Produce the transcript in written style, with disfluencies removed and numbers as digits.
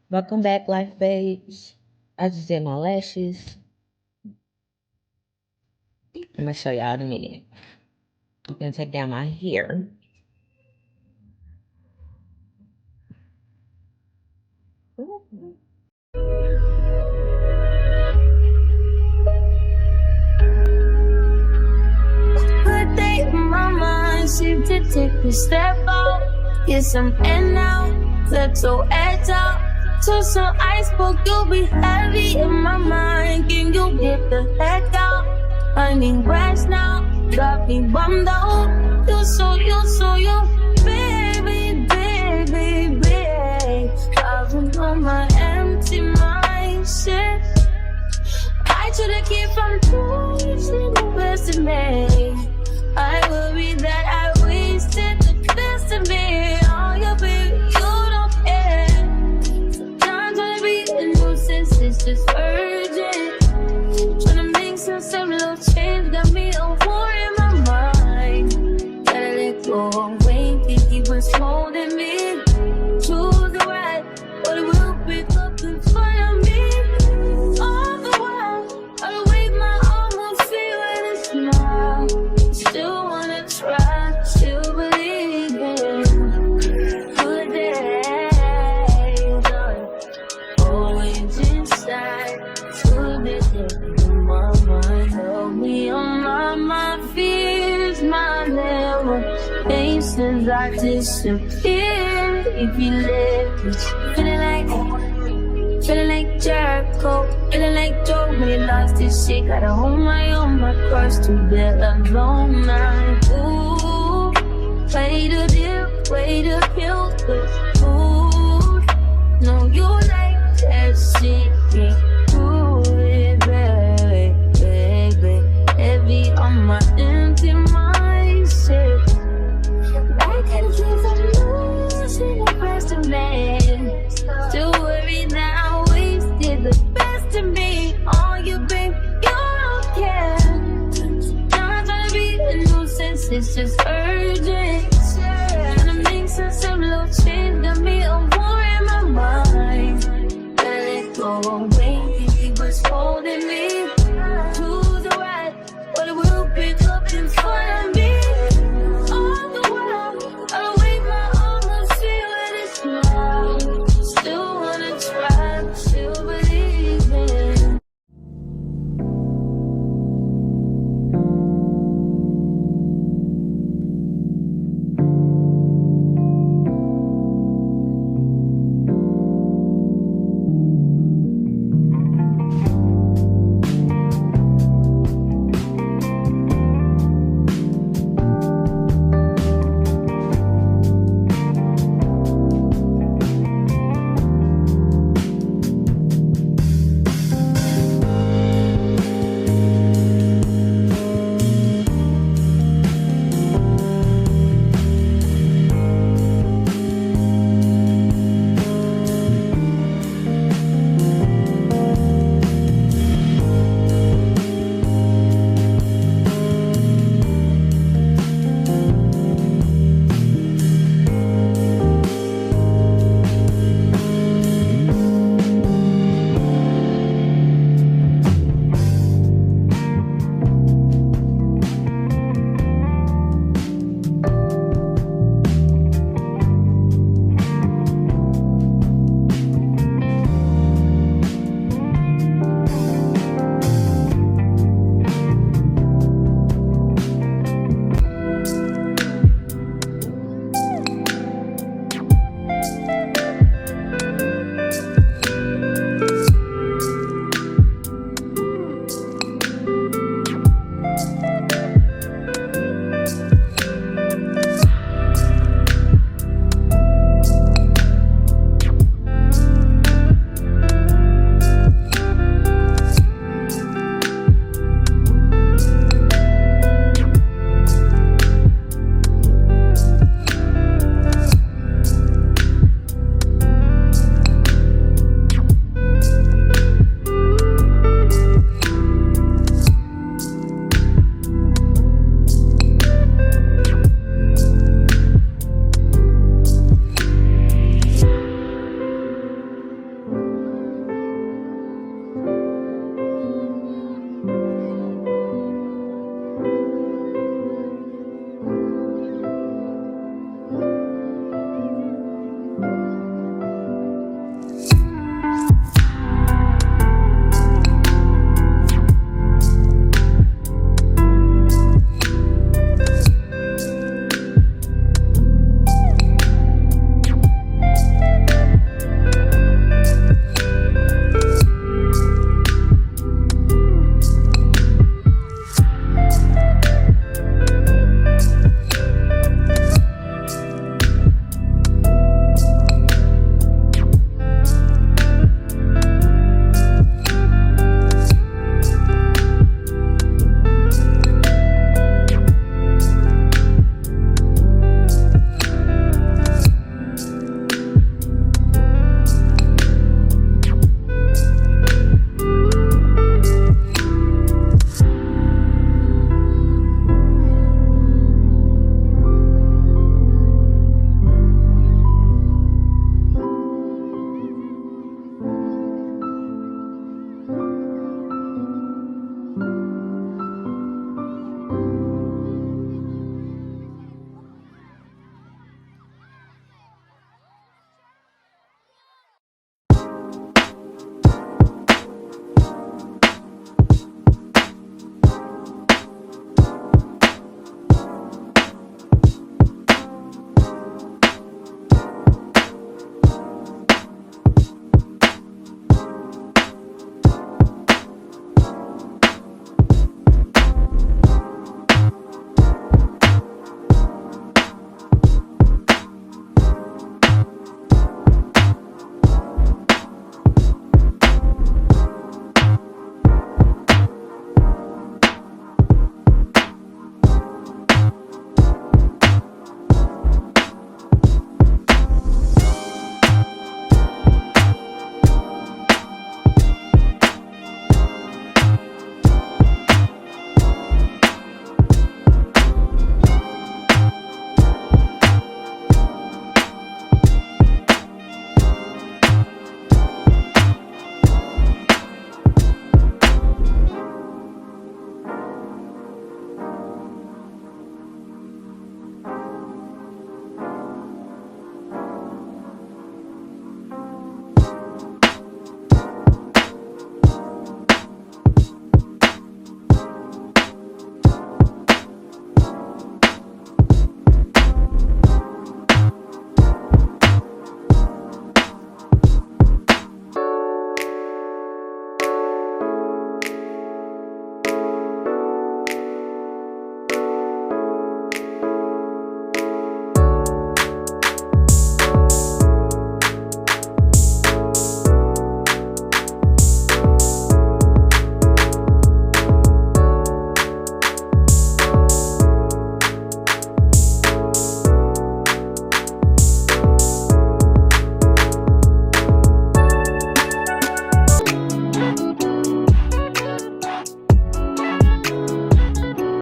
Welcome back, life babes. I just did my lashes. I'm gonna show y'all in a minute. I'm gonna take down my hair. Good day in my mind, seem to take a step out, get some air now, let your edge out. To some iceberg, you'll be heavy in my mind. Can you get the heck out? I need rest now, got me bummed out. You baby, baby, baby. Driving on my empty mindset. I should've keep from losing the best of me. I worry that I wasted the best of me. Oh, yeah, baby, you don't care. Sometimes wanna be a nuisance, it's just urgent. Tryna make some little change, got me a war in my mind. Gotta let go of Wayne, think he was holding me. Choose the right, but it will pick up in front of me. All the while, I wave my arms, feel it smile. Still wanna try, still believe in good days. Always inside, good days in my mind. Help me on my fears, my limitations. I disappear if you let me. Feeling like Jericho, feeling like Joe when he lost his shit. Gotta hold my own, my cross to bear alone. Night. Ooh, way to dip, way to kill the food. No, you like that shit. Ooh, baby, baby, heavy on my empty mindset. I can't keep from losing the rest of me. Still worry that I wasted the best of me. Oh, you babe, you don't care. Now I'm trying to be a nuisance, it's just